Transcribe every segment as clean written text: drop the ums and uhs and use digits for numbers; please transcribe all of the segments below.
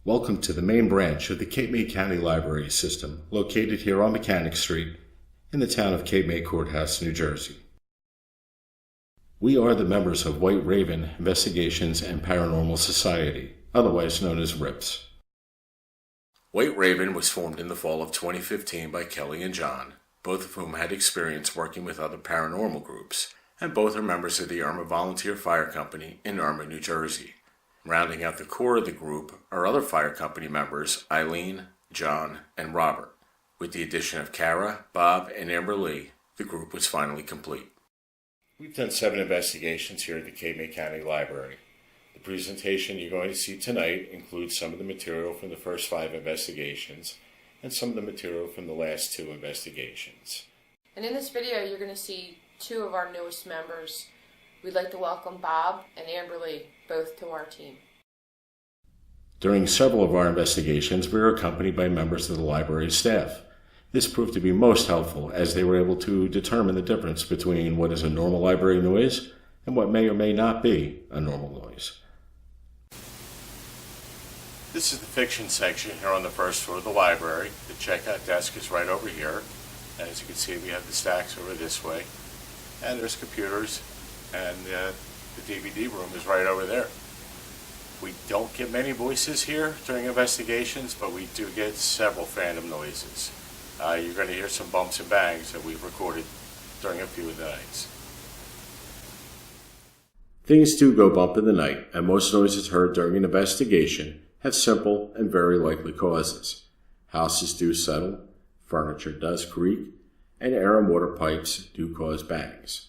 Welcome to the main branch of the Cape May County Library System, located here on Mechanic Street in the town of Cape May Courthouse, New Jersey. We are the members of White Raven Investigations and Paranormal Society, otherwise known as RIPS. White Raven was formed in the fall of 2015 by Kelly and John, both of whom had experience working with other paranormal groups, and both are members of the Irma Volunteer Fire Company in Irma, New Jersey. Rounding out the core of the group are other fire company members, Eileen, John, and Robert. With the addition of Kara, Bob, and Amber Lee, the group was finally complete. We've done 7 investigations here at the Cape May County Library. The presentation you're going to see tonight includes some of the material from the first 5 investigations and some of the material from the last 2 investigations. And in this video, you're going to see 2 of our newest members. We'd like to welcome Bob and Amber Lee, both to our team. During several of our investigations, we were accompanied by members of the library staff. This proved to be most helpful as they were able to determine the difference between what is a normal library noise and what may or may not be a normal noise. This is the fiction section here on the first floor of the library. The checkout desk is right over here. And as you can see, we have the stacks over this way. And there's computers. And the DVD room is right over there. We don't get many voices here during investigations, but we do get several phantom noises. You're going to hear some bumps and bangs that we've recorded during a few of the nights. Things do go bump in the night, and most noises heard during an investigation have simple and very likely causes. Houses do settle, furniture does creak, and air and water pipes do cause bangs.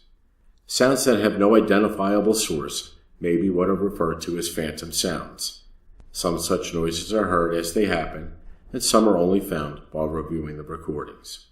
Sounds that have no identifiable source may be what are referred to as phantom sounds. Some such noises are heard as they happen, and some are only found while reviewing the recordings.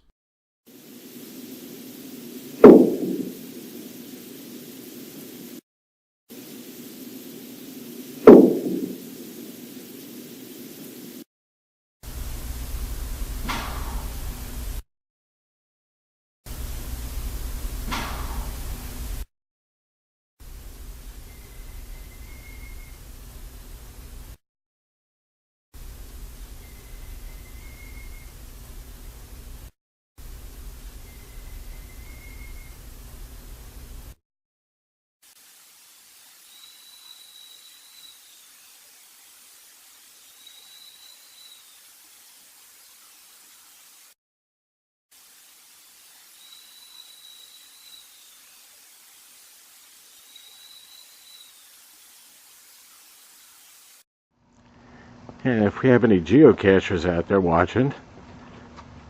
And if we have any geocachers out there watching,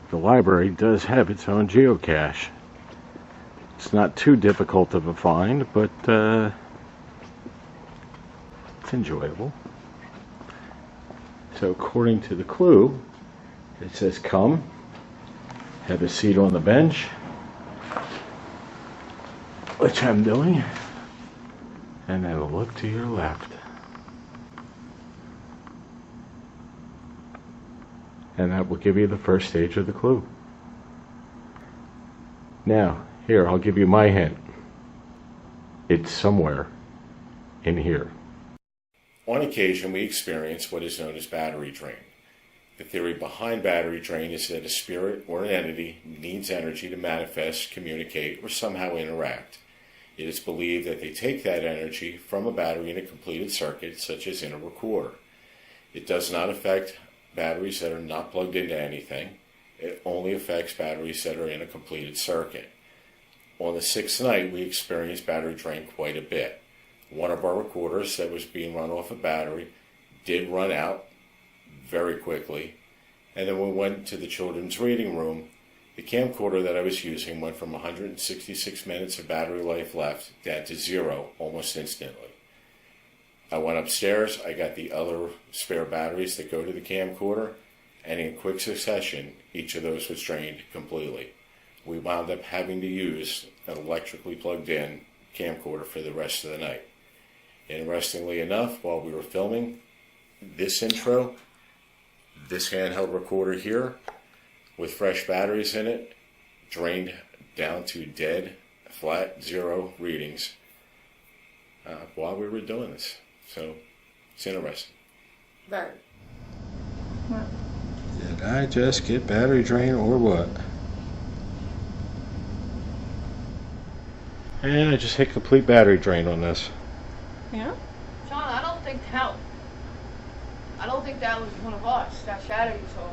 the library does have its own geocache. It's not too difficult of a find, but it's enjoyable. So according to the clue, it says come, have a seat on the bench, which I'm doing, and then look to your left. And that will give you the first stage of the clue. Now, here, I'll give you my hint. It's somewhere in here. On occasion, we experience what is known as battery drain. The theory behind battery drain is that a spirit or an entity needs energy to manifest, communicate, or somehow interact. It is believed that they take that energy from a battery in a completed circuit, such as in a recorder. It does not affect batteries that are not plugged into anything. It only affects batteries that are in a completed circuit. On the 6th night, we experienced battery drain quite a bit. One of our recorders that was being run off a battery did run out very quickly, and then we went to the children's reading room. The camcorder that I was using went from 166 minutes of battery life left down to 0 almost instantly. I went upstairs, I got the other spare batteries that go to the camcorder, and in quick succession, each of those was drained completely. We wound up having to use an electrically plugged in camcorder for the rest of the night. Interestingly enough, while we were filming this intro, this handheld recorder here, with fresh batteries in it, drained down to dead, flat, 0 readings while we were doing this. So, it's interesting. Very. What? Did I just get battery drain or what? And I just hit complete battery drain on this. Yeah? Sean, I don't think that was one of us, that shadow you saw.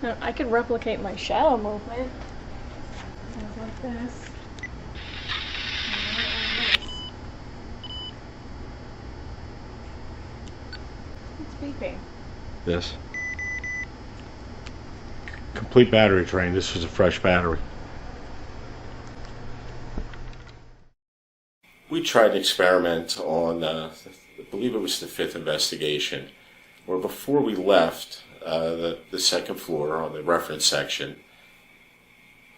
No, I could replicate my shadow movement. Sounds like this. It's beeping. This. Complete battery drain. This was a fresh battery. We tried an experiment on, I believe it was the fifth investigation, where before we left the second floor on the reference section,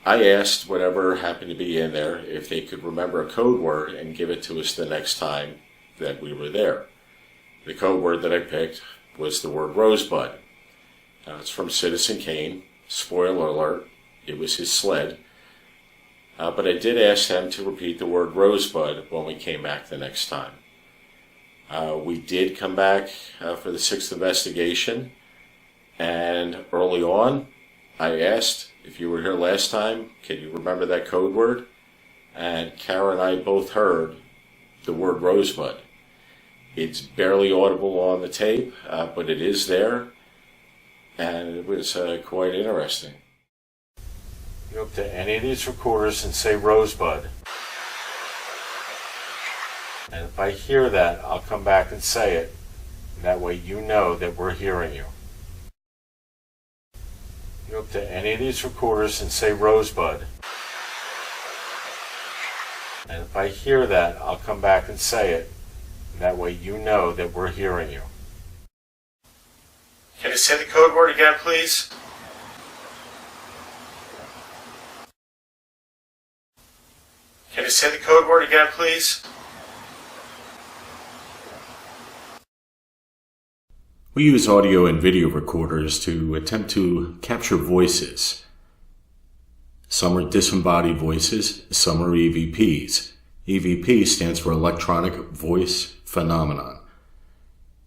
I asked whatever happened to be in there if they could remember a code word and give it to us the next time that we were there. The code word that I picked was the word Rosebud. It's from Citizen Kane. Spoiler alert, it was his sled. But I did ask them to repeat the word Rosebud when we came back the next time. We did come back for the sixth investigation, and early on, I asked, if you were here last time, can you remember that code word? And Kara and I both heard the word Rosebud. It's barely audible on the tape, but it is there, and it was quite interesting. Go up to any of these recorders and say Rosebud. And if I hear that, I'll come back and say it. That way you know that we're hearing you. Go up to any of these recorders and say Rosebud. And if I hear that, I'll come back and say it. That way you know that we're hearing you. Can you say the code word again, please? Can you say the code word again, please? We use audio and video recorders to attempt to capture voices. Some are disembodied voices, some are EVPs. EVP stands for Electronic Voice Phenomenon.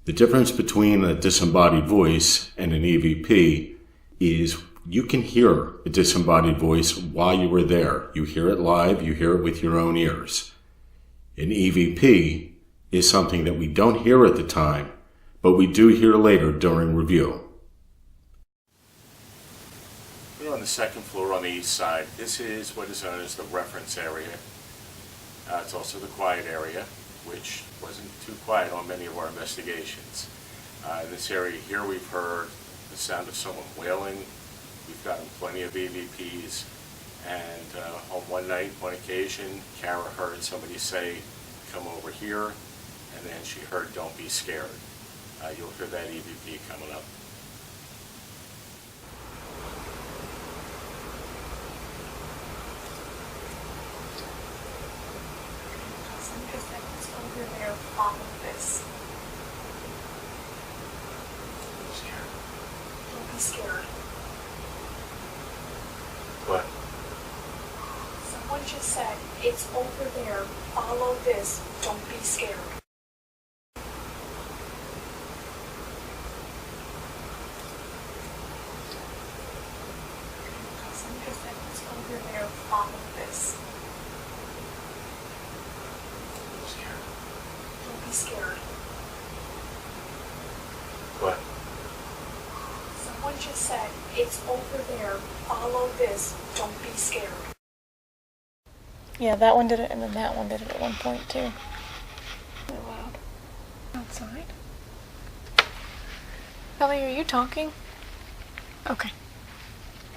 The difference between a disembodied voice and an EVP is you can hear a disembodied voice while you were there. You hear it live, you hear it with your own ears. An EVP is something that we don't hear at the time, but we do hear later during review. We're on the second floor on the east side. This is what is known as the reference area. It's also the quiet area, which wasn't too quiet on many of our investigations. In this area here we've heard the sound of someone wailing. We've gotten plenty of EVPs, and on one night, one occasion, Kara heard somebody say, "Come over here," and then she heard, "Don't be scared." You'll hear that EVP coming up. Over there, follow this. Don't be scared. What? Someone just said, it's over there, follow this, don't be scared. Someone just said, it's over there, follow this. Don't be scared. What? Someone just said, it's over there, follow this, don't be scared. Yeah, that one did it, and then that one did it at one point too. Really loud. Outside? Ellie, are you talking? Okay.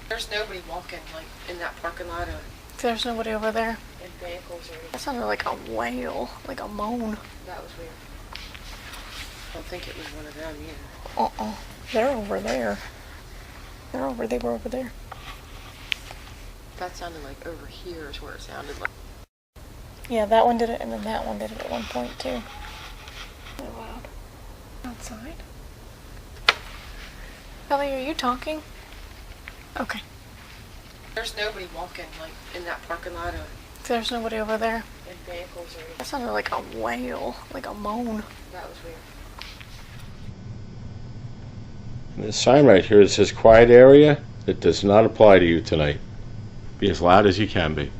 There's nobody walking in that parking lot There's nobody over there. in vehicles or anything. That sounded like a wail, like a moan. That was weird. I don't think it was one of them either. They're over there. They were over there. That sounded like over here is where it sounded like. Yeah, that one did it, and then that one did it at one point too. Really loud. Outside? Ellie, are you talking? Okay. There's nobody walking in that parking lot There's nobody over there. in vehicles or anything. That sounded like a wail, like a moan. That was weird. This sign right here that says quiet area, it does not apply to you tonight. Be as loud as you can be.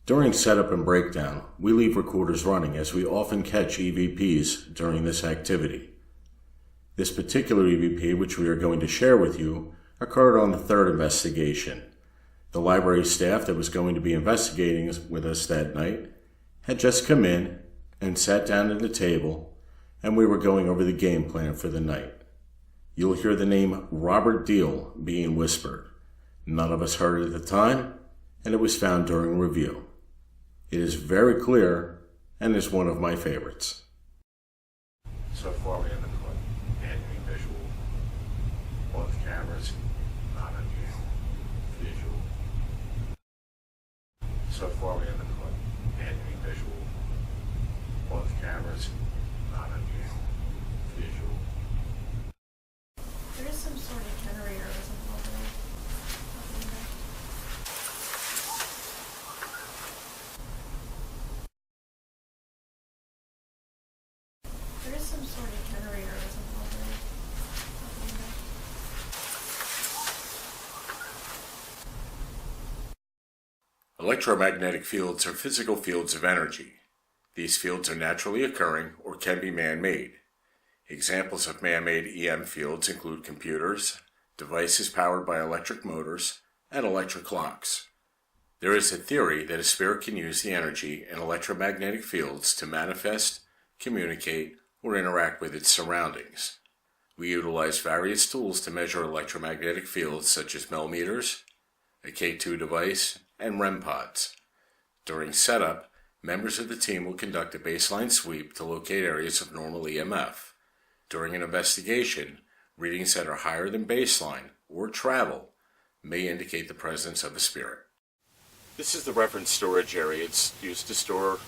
During setup and breakdown, we leave recorders running as we often catch EVPs during this activity. This particular EVP, which we are going to share with you, occurred on the third investigation. The library staff that was going to be investigating with us that night had just come in and sat down at the table, and we were going over the game plan for the night. You'll hear the name Robert Deal being whispered. None of us heard it at the time, and it was found during review. It is very clear and is one of my favorites. So far we haven't caught any visual. Both cameras, not unusual. Visual. So far we haven't caught any visual. Both cameras, not unusual. Visual. There is some sort of generator or something over there. There is some sort of generator or something over there. Electromagnetic fields are physical fields of energy. These fields are naturally occurring or can be man-made. Examples of man-made EM fields include computers, devices powered by electric motors, and electric clocks. There is a theory that a spirit can use the energy in electromagnetic fields to manifest, communicate, or interact with its surroundings. We utilize various tools to measure electromagnetic fields such as millimeters, a K2 device, and REM pods. During setup, members of the team will conduct a baseline sweep to locate areas of normal EMF. During an investigation, readings that are higher than baseline or travel may indicate the presence of a spirit. This is the reference storage area. It's used to store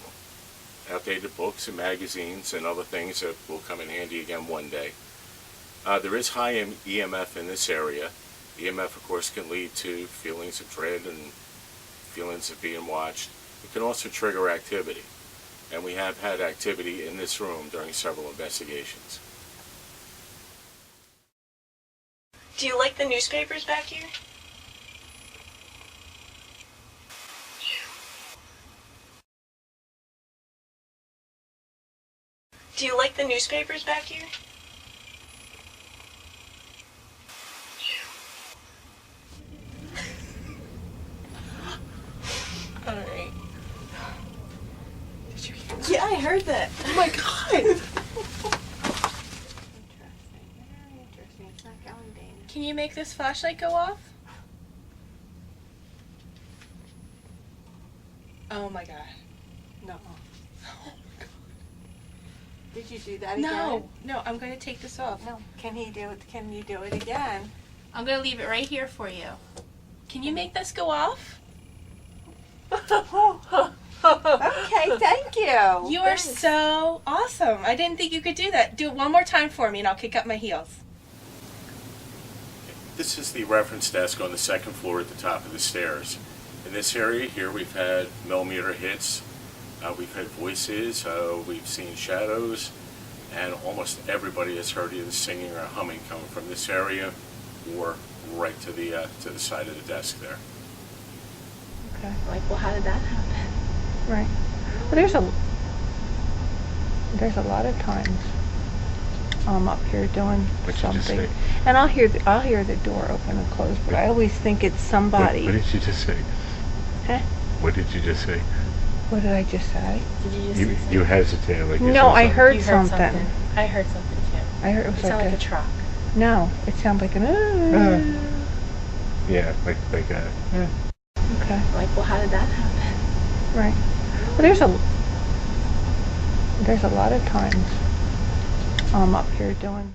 outdated books and magazines and other things that will come in handy again one day. There is high EMF in this area. EMF, of course, can lead to feelings of dread and feelings of being watched. It can also trigger activity, and we have had activity in this room during several investigations. Do you like the newspapers back here? Do you like the newspapers back here? Alright. Did you hear that? Yeah, I heard that. Oh my god! Interesting. It's not going down. Can you make this flashlight go off? Oh my god. No. Did you do that No, no, I'm going to take this off. again? No. Can he do it? Can you do it again? I'm going to leave it right here for you. Can you make this go off? Okay, thank you. You are so awesome. I didn't think you could do that. Do it one more time for me and I'll kick up my heels. This is the reference desk on the second floor at the top of the stairs. In this area here we've had millimeter hits, we've had voices, we've seen shadows, and almost everybody has heard either singing or humming coming from this area or right to the side of the desk there. Okay. Like, well, how did that happen? Right. Well, there's a lot of times I'm up here doing something, and I'll hear the door open and close, but I always think it's somebody. What did you just say? Huh? What did you just say? What did I just say? Did you just say something? You hesitated like you No, said I something. heard You something. I heard something too. I heard it was It sounded like a like truck. no, it sounded like an. Yeah, like yeah. Okay. Like, well, how did that happen? Right. Well, there's a lot of times I'm up here doing.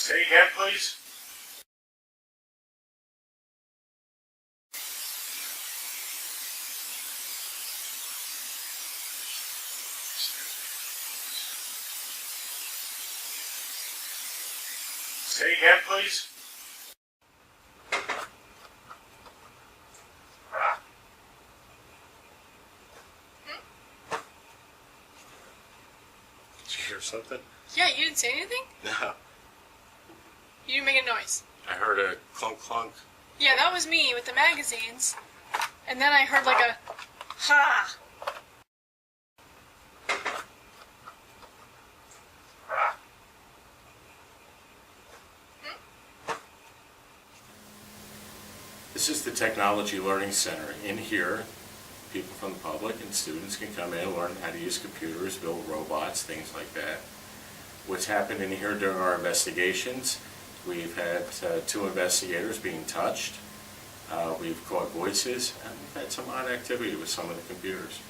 Say again, please. Say again, please. Did you hear something? Yeah, you didn't say anything? No. You didn't make a noise. I heard a clunk clunk. Yeah, that was me with the magazines. And then I heard like a ha. This is the Technology Learning Center. In here, people from the public and students can come in and learn how to use computers, build robots, things like that. What's happened in here during our investigations, we've had 2 investigators being touched. We've caught voices, and we've had some odd activity with some of the computers.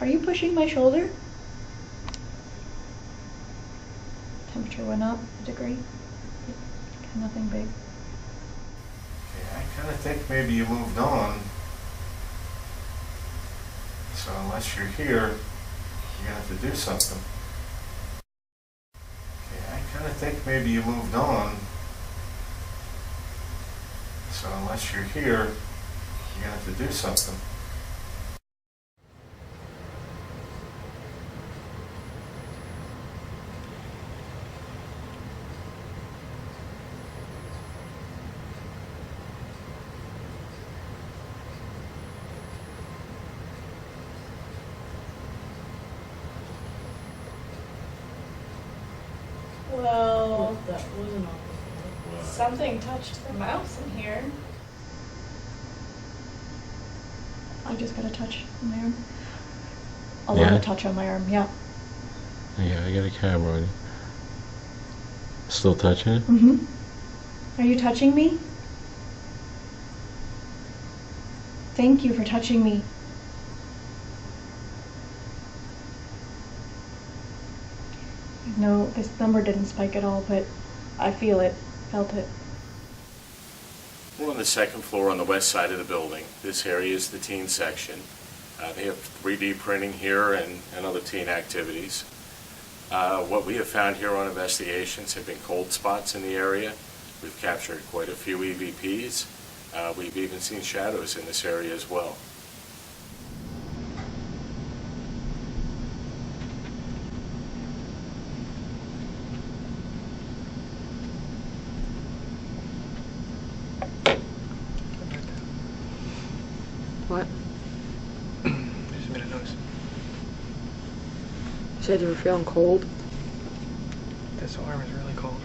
Are you pushing my shoulder? Temperature went up a degree. Nothing big. Yeah, I kind of think maybe you moved on. So unless you're here, you have to do something. Yeah, I kind of think maybe you moved on. So unless you're here, you have to do something. Well, That wasn't on. something touched the mouse in here. I just got a touch on my arm. A lot of touch on my arm, yeah. Yeah, I got a camera on you. Still touching it? Mm-hmm. Are you touching me? Thank you for touching me. No, this number didn't spike at all, but I feel it, felt it. We're on the 2nd floor on the west side of the building. This area is the teen section. They have 3D printing here and other teen activities. What we have found here on investigations have been cold spots in the area. We've captured quite a few EVPs. We've even seen shadows in this area as well. What? Just made a noise. You said you were feeling cold? This arm is really cold.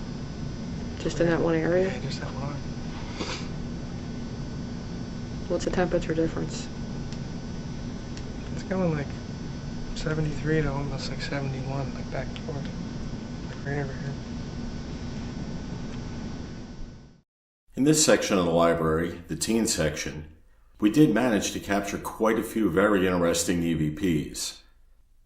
Just in that one area? Yeah, just that one arm. What's the temperature difference? It's going like 73 to almost like 71, like back and forth. Like right over here. In this section of the library, the teen section, we did manage to capture quite a few very interesting EVPs.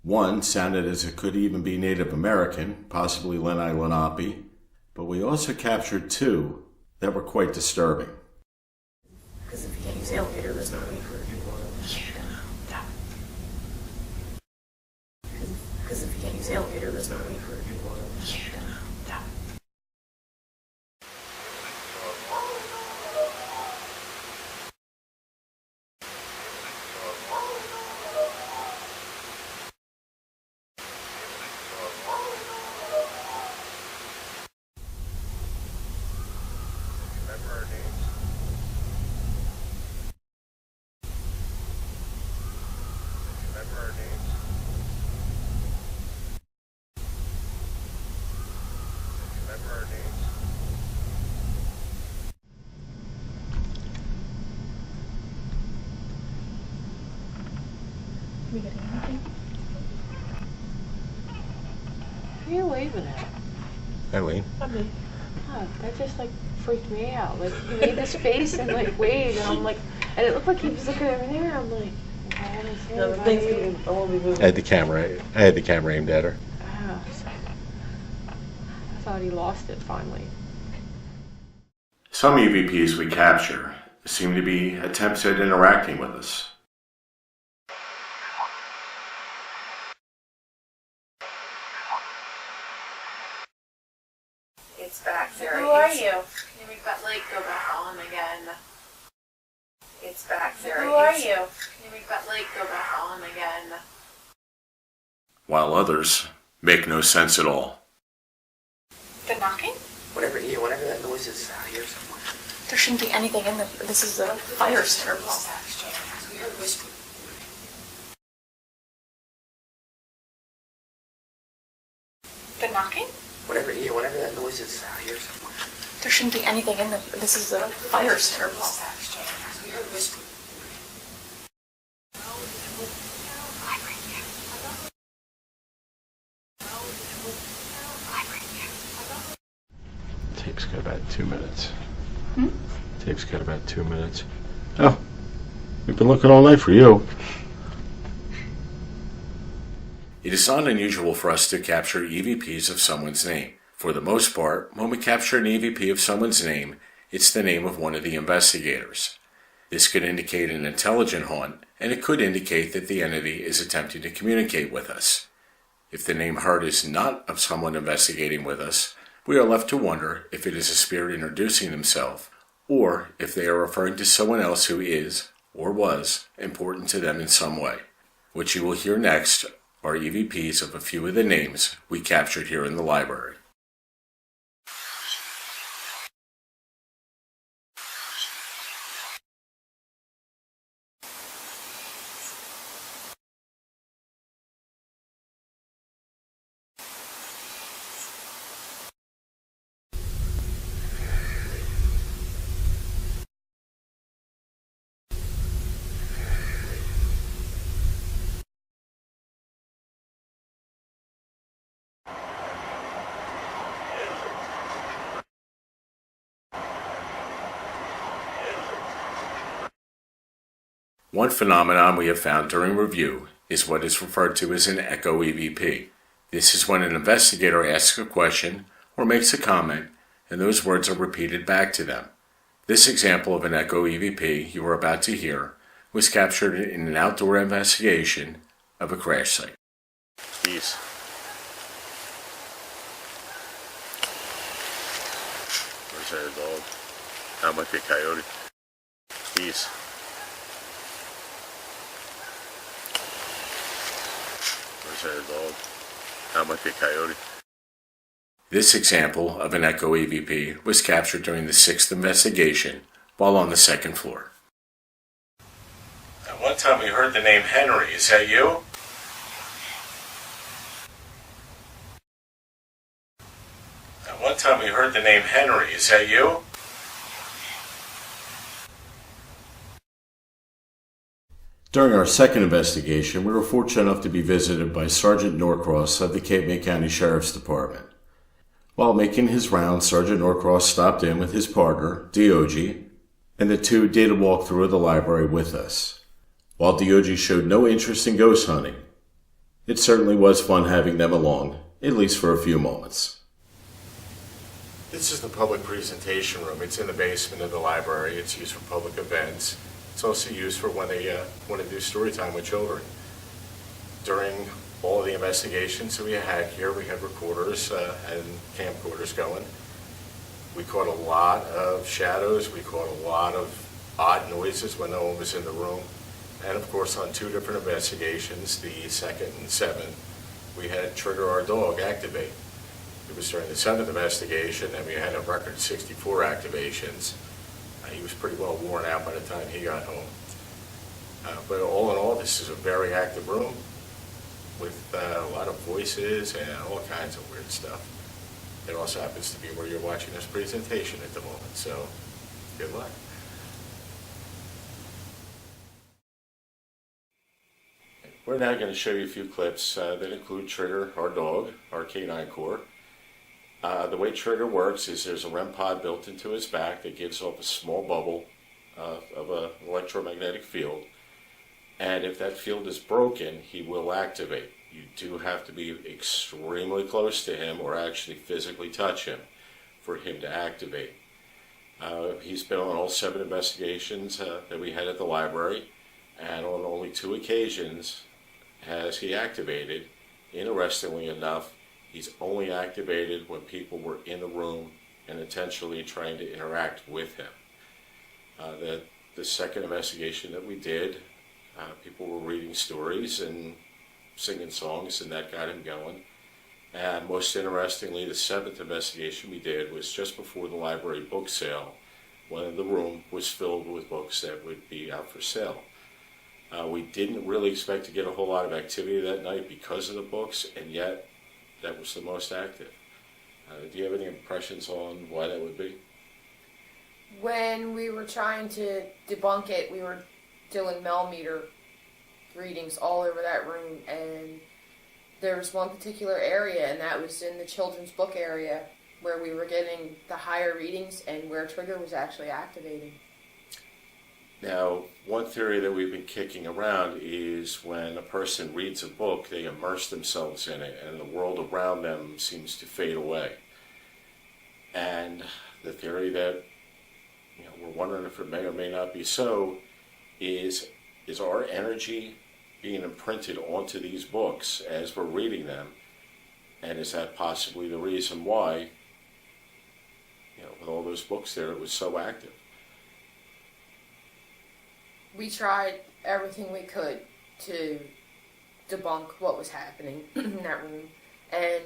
One sounded as it could even be Native American, possibly Lenni Lenape, but we also captured 2 that were quite disturbing. Because if you can't use the elevator, there's no need for people to... Because if you can't use the elevator, there's no need for people to... We getting anything? Who are you waving at? Eileen? I mean, oh, that just like freaked me out. Like, he made this face and like waved, and I'm like, and it looked like he was looking over there. I'm like, No, the thing's gonna be, I won't be moving. I had the camera aimed at her. Ah, I thought he lost it finally. Some EVPs we capture seem to be attempts at interacting with us. It's back there. Who are you? Can you make that light go back on again? It's back there. Who are you? Can you make that light go back on again? While others make no sense at all. The knocking? Whatever that noise is out here somewhere. There shouldn't be anything in the. This is a fire service. We heard whispering. The knocking? Whatever that noise is out here somewhere. There shouldn't be anything in the. This is a fire service. We heard whispering. Tape's got about 2 minutes. Tape's got about 2 minutes. Oh, we've been looking all night for you. It is not unusual for us to capture EVPs of someone's name. For the most part, when we capture an EVP of someone's name, it's the name of one of the investigators. This could indicate an intelligent haunt, and it could indicate that the entity is attempting to communicate with us. If the name heard is not of someone investigating with us, we are left to wonder if it is a spirit introducing themselves, or if they are referring to someone else who is, or was, important to them in some way. What you will hear next are EVPs of a few of the names we captured here in the library. One phenomenon we have found during review is what is referred to as an echo EVP. This is when an investigator asks a question or makes a comment, and those words are repeated back to them. This example of an echo EVP you are about to hear was captured in an outdoor investigation of a crash site. Peace. Where's that dog? That might be a coyote. Peace. Dog. That might be a coyote. This example of an echo EVP was captured during the 6th investigation while on the 2nd floor. At one time we heard the name Henry. Is that you? At one time we heard the name Henry. Is that you? During our 2nd investigation, we were fortunate enough to be visited by Sergeant Norcross of the Cape May County Sheriff's Department. While making his rounds, Sergeant Norcross stopped in with his partner, DOG, and the two did a walkthrough of the library with us. While DOG showed no interest in ghost hunting, it certainly was fun having them along, at least for a few moments. This is the public presentation room. It's in the basement of the library. It's used for public events. It's also used for when they want to do story time with children. During all of the investigations that we had here, we had recorders and camcorders going. We caught a lot of shadows. We caught a lot of odd noises when no one was in the room. And of course, on 2 different investigations, the 2nd and 7th, we had Trigger our dog activate. It was during the 7th investigation that we had a record 64 activations. He was pretty well worn out by the time he got home. But all in all, this is a very active room with a lot of voices and all kinds of weird stuff. It also happens to be where you're watching this presentation at the moment, so good luck. We're now going to show you a few clips that include Trigger, our dog, our canine core. The way Trigger works is there's a REM pod built into his back that gives off a small bubble of an electromagnetic field. And if that field is broken, he will activate. You do have to be extremely close to him or actually physically touch him for him to activate. He's been on all 7 investigations that we had at the library, and on only 2 occasions has he activated. Interestingly enough, he's only activated when people were in the room and intentionally trying to interact with him. The second investigation that we did, people were reading stories and singing songs, and that got him going. And most interestingly, the 7th investigation we did was just before the library book sale, when the room was filled with books that would be out for sale. We didn't really expect to get a whole lot of activity that night because of the books, and yet that was the most active. Do you have any impressions on why that would be? When we were trying to debunk it, we were doing millimeter readings all over that room, and there was one particular area, and that was in the children's book area, where we were getting the higher readings and where trigger was actually activating. Now, one theory that we've been kicking around is when a person reads a book, they immerse themselves in it, and the world around them seems to fade away. And the theory that we're wondering if it may or may not be so is our energy being imprinted onto these books as we're reading them, and is that possibly the reason why, with all those books there, it was so active? We tried everything we could to debunk what was happening in that room, and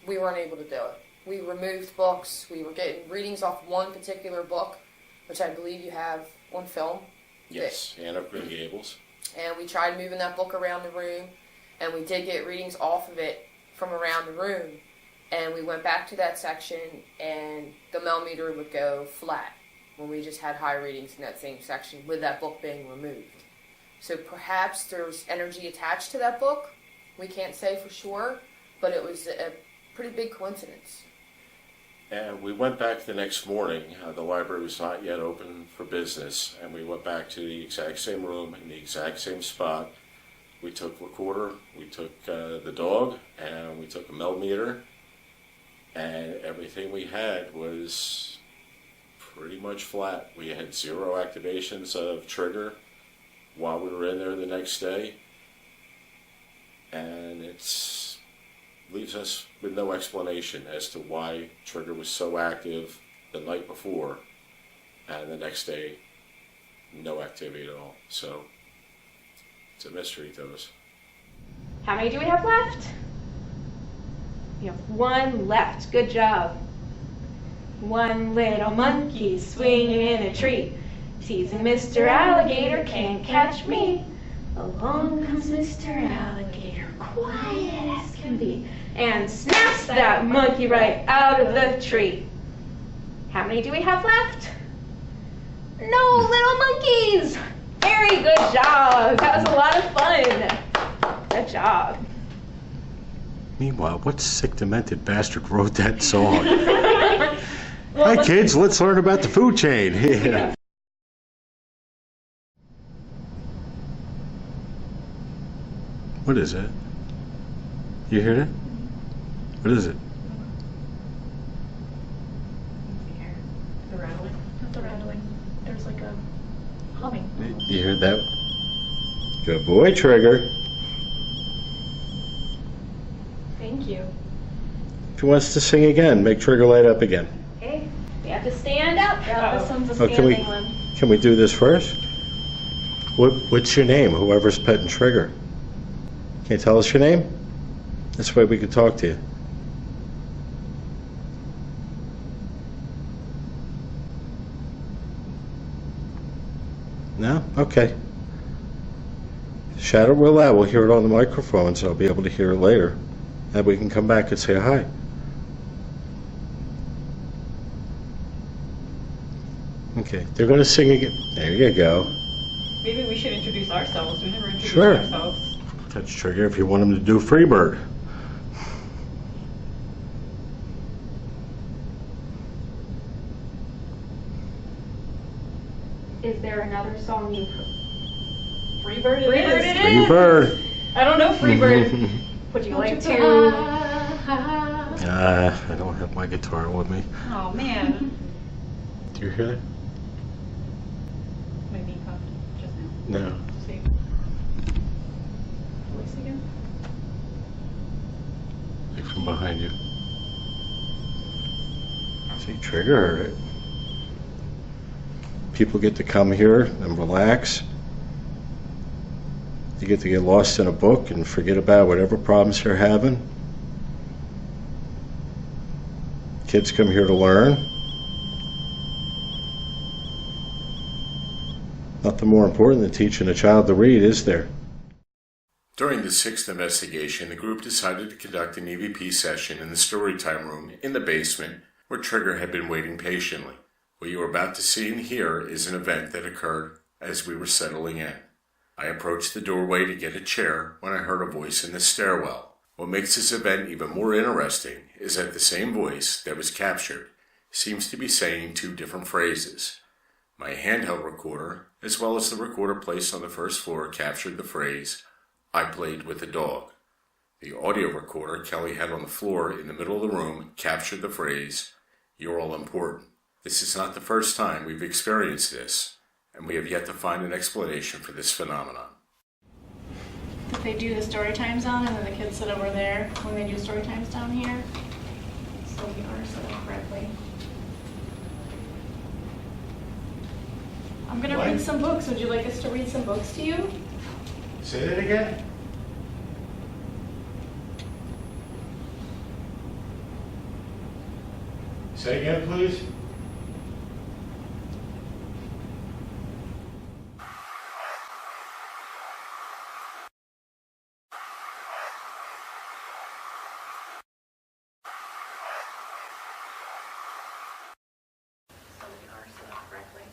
we weren't able to do it. We removed books. We were getting readings off one particular book, which I believe you have on film. Yes, Anne of Green Gables. And we tried moving that book around the room, and we did get readings off of it from around the room. And we went back to that section, and the millimeter would go flat when we just had high readings in that same section with that book being removed. So perhaps there was energy attached to that book. We can't say for sure, but it was a pretty big coincidence. And we went back the next morning. The library was not yet open for business, and we went back to the exact same room in the exact same spot. We took recorder, we took the dog, and we took a millimeter, and everything we had was pretty much flat. We had 0 activations of trigger while we were in there the next day, and it's leaves us with no explanation as to why trigger was so active the night before, and the next day, no activity at all. So, it's a mystery to us. How many do we have left? We have 1 left. Good job. One little monkey swinging in a tree. Sees a Mr. Alligator, can't catch me. Along comes Mr. Alligator, quiet as can be, and snaps that monkey right out of the tree. How many do we have left? No little monkeys! Very good job. That was a lot of fun. Good job. Meanwhile, what sick, demented bastard wrote that song? Hi, kids, let's learn about the food chain. Yeah. What is it? You hear that? What is it? The rattling. Not the rattling. There's like a humming. You heard that? Good boy, Trigger. Thank you. If he wants to sing again, make Trigger light up again. Okay, we have to stand up. Yeah, this one's a Oh, standing one. can we do this first? What's your name? Whoever's petting Trigger. Can you tell us your name? This way we can talk to you. No? Okay. Shout it real loud. We'll hear it on the microphone, so I'll be able to hear it later. And we can come back and say hi. Okay, they're going to sing again. There you go. Maybe we should introduce ourselves. We never introduced Sure. ourselves. Touch Trigger if you want him to do Freebird. Is there another song you've Freebird it Freebird is. it Free is. bird. I don't know Freebird. Would you like to? I don't have my guitar with me. Oh man. Do you hear that? My knee popped just now. No. See. Voice again. Like from behind you. See, Trigger heard it. People get to come here and relax. You get to get lost in a book and forget about whatever problems you're having. Kids come here to learn. Nothing more important than teaching a child to read, is there? During the sixth investigation, the group decided to conduct an EVP session in the storytime room in the basement where Trigger had been waiting patiently. What you are about to see and hear is an event that occurred as we were settling in. I approached the doorway to get a chair when I heard a voice in the stairwell. What makes this event even more interesting is that the same voice that was captured seems to be saying two different phrases. My handheld recorder, as well as the recorder placed on the first floor, captured the phrase, "I played with a dog." The audio recorder Kelly had on the floor in the middle of the room captured the phrase, "You're all important." This is not the first time we've experienced this, and we have yet to find an explanation for this phenomenon. If they do the story times on, and then the kids sit over there when they do story times down here, so we are set up correctly. I'm gonna read some books. Would you like us to read some books to you? Say that again. Say again, please. So we are set up correctly.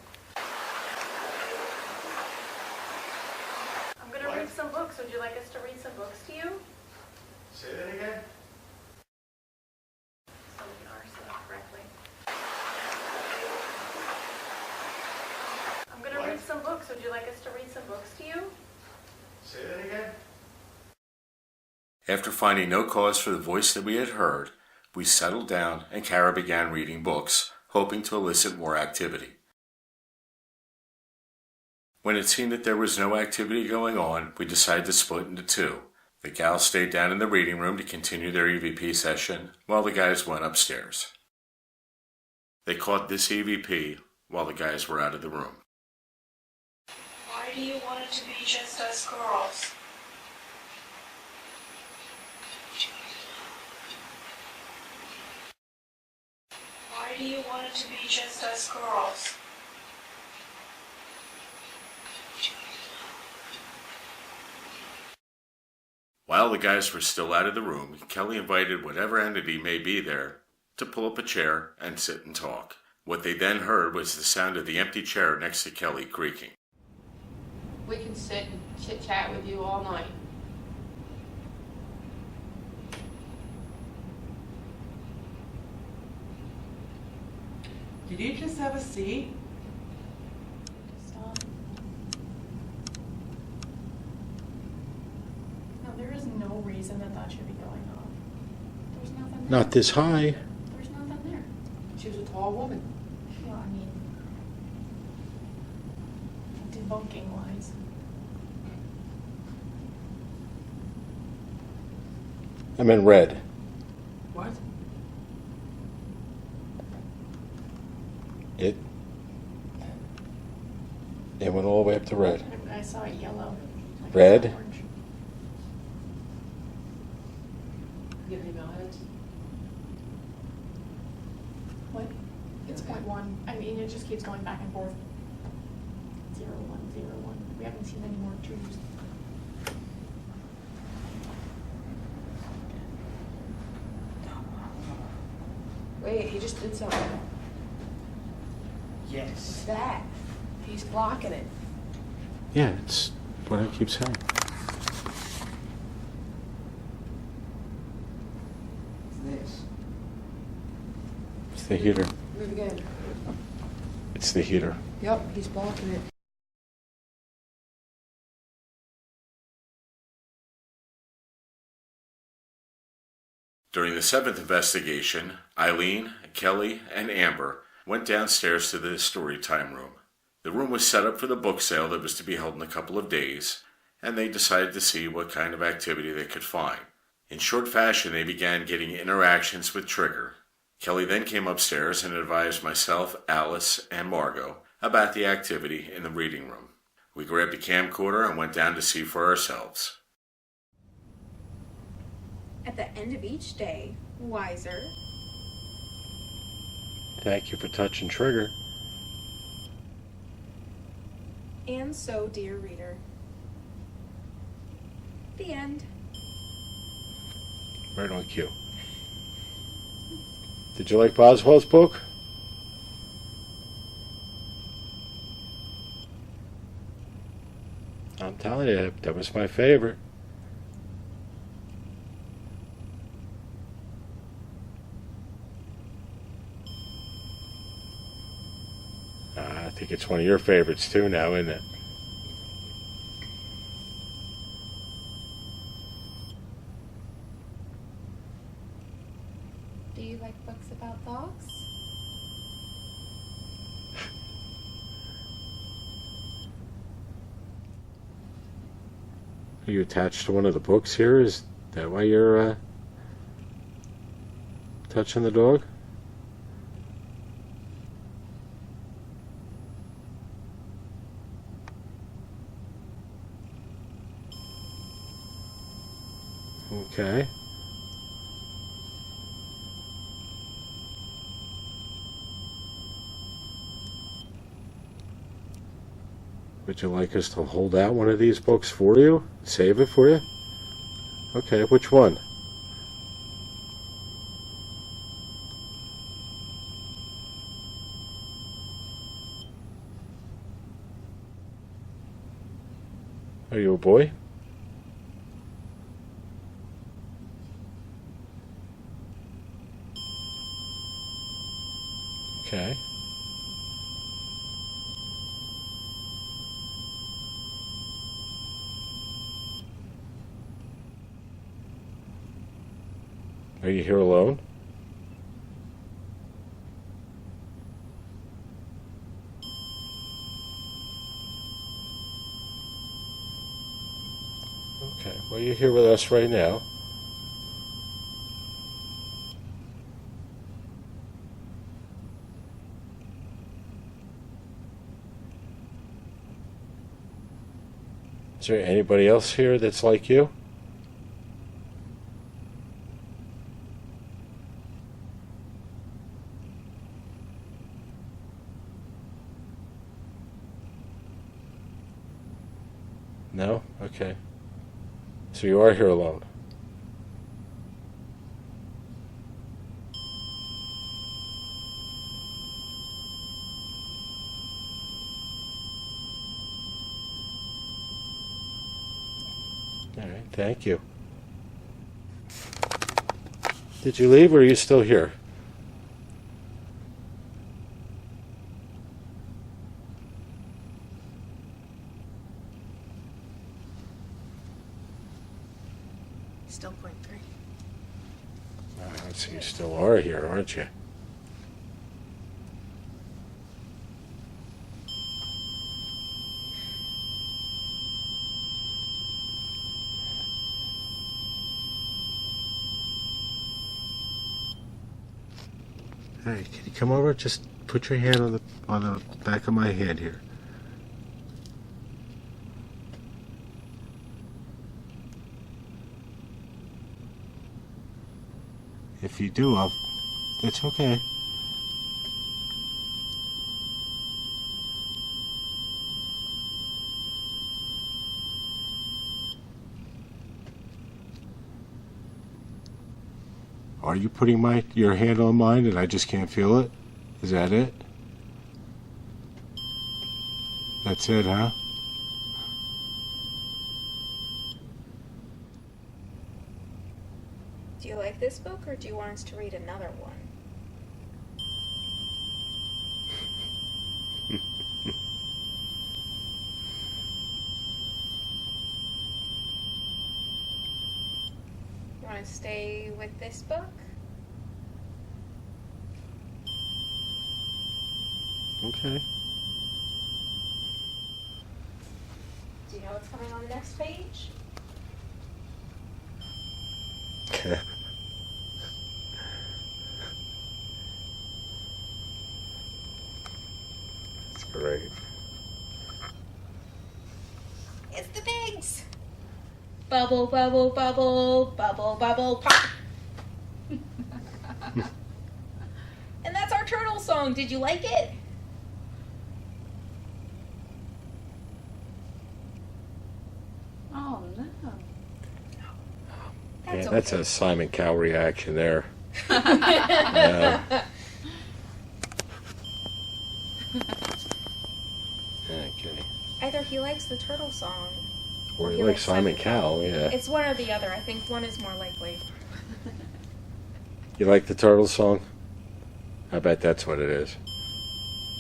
I'm gonna read some books. Would you like us to read some books to you? Say that again. So we are set up correctly. I'm gonna read some books. Would you like us to read some books to you? Say that again. After finding no cause for the voice that we had heard, we settled down and Kara began reading books, hoping to elicit more activity. When it seemed that there was no activity going on, we decided to split into two. The gals stayed down in the reading room to continue their EVP session, while the guys went upstairs. They caught this EVP while the guys were out of the room. Why do you want it to be just us girls? Why do you want it to be just us girls? While the guys were still out of the room, Kelly invited whatever entity may be there to pull up a chair and sit and talk. What they then heard was the sound of the empty chair next to Kelly creaking. We can sit and chit-chat with you all night. Could you just have a seat? Stop. No, there is no reason that that should be going off. There's nothing there. Not this high. There's nothing there. She was a tall woman. Well, I mean, debunking wise. I'm in red. What? It went all the way up to red. I saw it yellow. Like Red? I saw orange. You get any bellheads? What? It's Okay. 0.1. I mean, it just keeps going back and forth. 0, 1, 0, 1. We haven't seen any more twos. Wait, he just did something. Yes. What's that? He's blocking it. Yeah, it's what I keep saying. What's this? It's the heater. Move again. It's the heater. Yep, he's blocking it. During the seventh investigation, Eileen, Kelly, and Amber went downstairs to the story time room. The room was set up for the book sale that was to be held in a couple of days, and they decided to see what kind of activity they could find. In short fashion, they began getting interactions with Trigger. Kelly then came upstairs and advised myself, Alice, and Margot about the activity in the reading room. We grabbed a camcorder and went down to see for ourselves. At the end of each day, wiser. Thank you for touching Trigger. And so, dear reader. The end. Right on cue. Did you like Boswell's book? I'm telling you, that was my favorite. I think it's one of your favorites too now, isn't it? Do you like books about dogs? Are you attached to one of the books here? Is that why you're touching the dog? Okay. Would you like us to hold out one of these books for you? Save it for you? Okay, which one? Are you a boy? Okay. Are you here alone? Okay, well, you're here with us right now. Is there anybody else here that's like you? No? Okay. So you are here alone. All right, thank you. Did you leave or are you still here? Still 0.3. So you still are here, aren't you? Hey, can you come over? Just put your hand on the back of my hand here. If you do, it's okay. Are you putting your hand on mine and I just can't feel it? Is that it? That's it, huh? Do you like this book, or do you want us to read another one? You want want to stay with this book? Okay. Do you know what's coming on the next page? That's great. It's the pigs! Bubble, bubble, bubble, bubble, bubble, pop. And that's our turtle song. Did you like it? Oh no. Yeah, that's a Simon Cowell reaction there. Yeah. Okay. Either he likes the turtle song, Or you like Simon Cowell, yeah. it's one or the other. I think one is more likely. You like the turtle song? I bet that's what it is.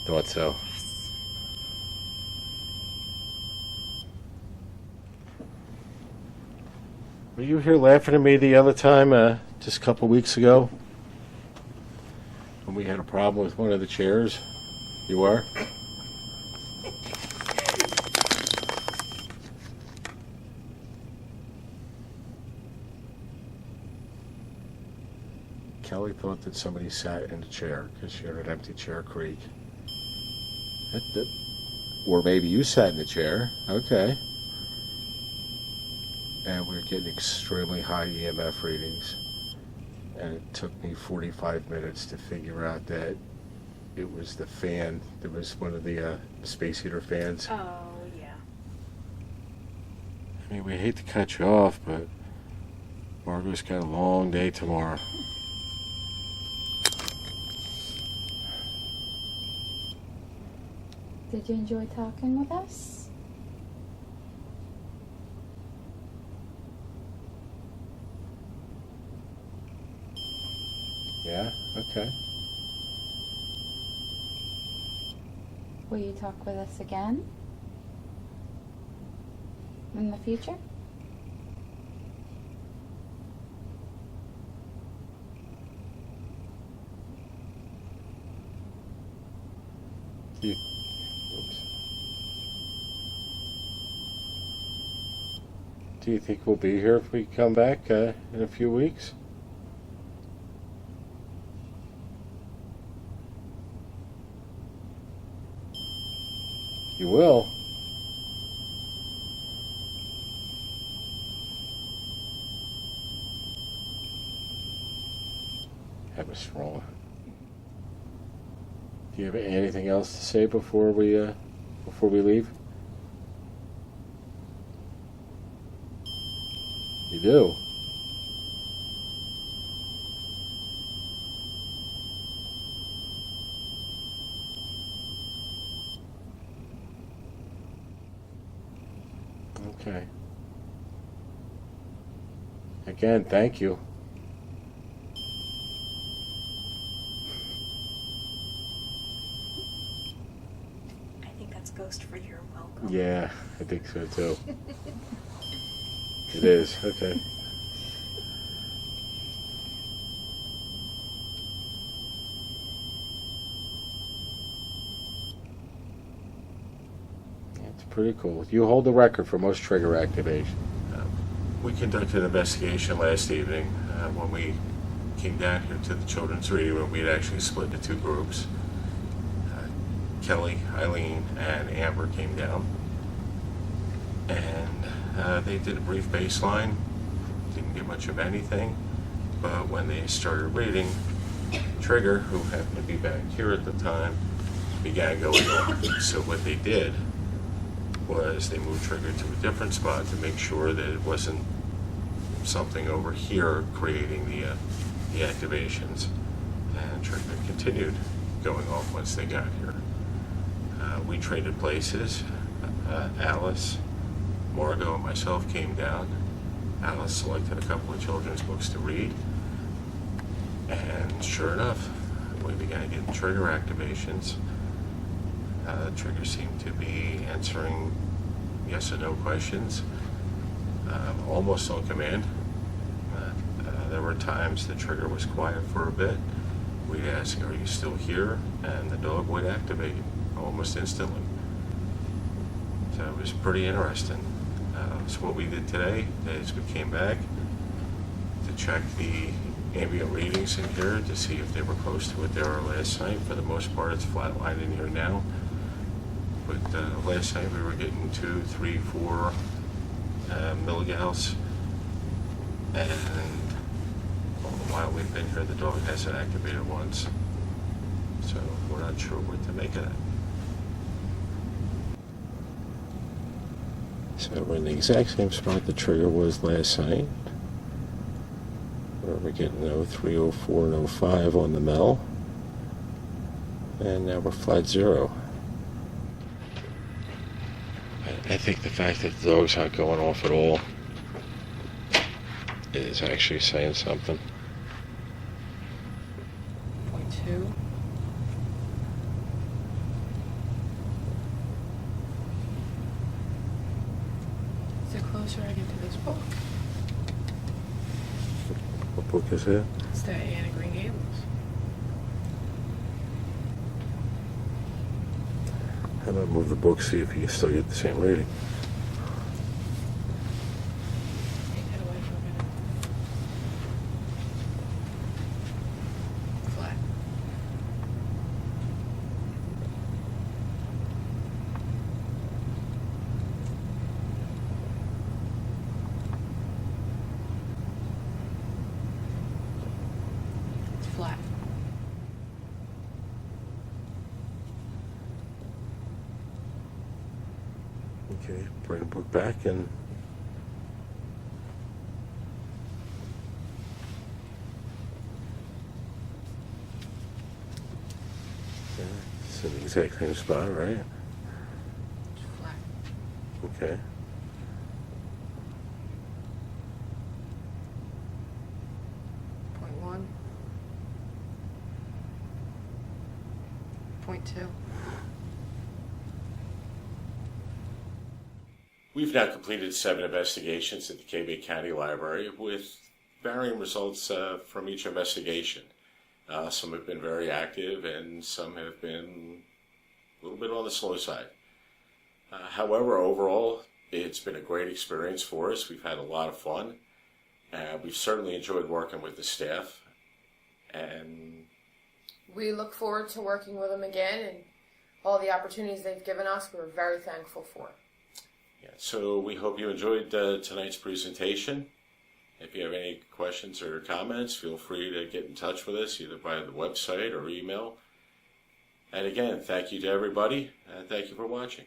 Thought so. Were you here laughing at me the other time, just a couple weeks ago? When we had a problem with one of the chairs? You were? Kelly thought that somebody sat in the chair because she heard an empty chair creak. Or maybe you sat in the chair. Okay. And we were getting extremely high EMF readings. And it took me 45 minutes to figure out that it was the fan. There was one of the space heater fans. Oh, yeah. I mean, we hate to cut you off, but Margot's got a long day tomorrow. Did you enjoy talking with us? Yeah? Okay. Will you talk with us again? In the future? Do you think we'll be here if we come back in a few weeks? You will? That was strong. Do you have anything else to say before we leave? You do? Okay. Again, thank you. I think that's ghost for your welcome. Yeah, I think so too. It is, okay. It's pretty cool. You hold the record for most trigger activation. We conducted an investigation last evening when we came down here to the children's reading room. We had actually split into two groups. Kelly, Eileen, and Amber came down. And they did a brief baseline, didn't get much of anything, but when they started reading, Trigger, who happened to be back here at the time, began going off. So what they did was they moved Trigger to a different spot to make sure that it wasn't something over here creating the activations. And Trigger continued going off once they got here. We traded places. Alice, Margot, and myself came down. Alice selected a couple of children's books to read. And sure enough, we began getting trigger activations. Trigger seemed to be answering yes or no questions, almost on command. There were times the trigger was quiet for a bit. We'd ask, "Are you still here?" And the dog would activate almost instantly. So it was pretty interesting. So what we did today is we came back to check the ambient readings in here to see if they were close to what they were last night. For the most part, it's flatlined in here now. But last night we were getting 2, 3, 4 milligauss. And while we've been here, the dog hasn't activated once. So we're not sure what to make of that. So we're in the exact same spot the trigger was last night. Where we're getting 03, 04, and 05 on the Mel. And now we're flat 0. I think the fact that the dog's not going off at all is actually saying something. 0.2. The closer I get to this book, What book is it? it's that Anna Green Gables. How about move the book, see if you can still get the same reading. Take that away for a minute. Flat. It's flat. Okay, bring the book back and yeah, it's in the exact same spot, right? It's flat. Okay. Point 1. 0.2. We've now completed 7 investigations at the Bay County Library with varying results from each investigation. Some have been very active and some have been a little bit on the slow side. However, overall, it's been a great experience for us. We've had a lot of fun. We've certainly enjoyed working with the staff. And We look forward to working with them again, and all the opportunities they've given us, we're very thankful for. yeah, so we hope you enjoyed tonight's presentation. If you have any questions or comments, feel free to get in touch with us either by the website or email. And again, thank you to everybody, and thank you for watching.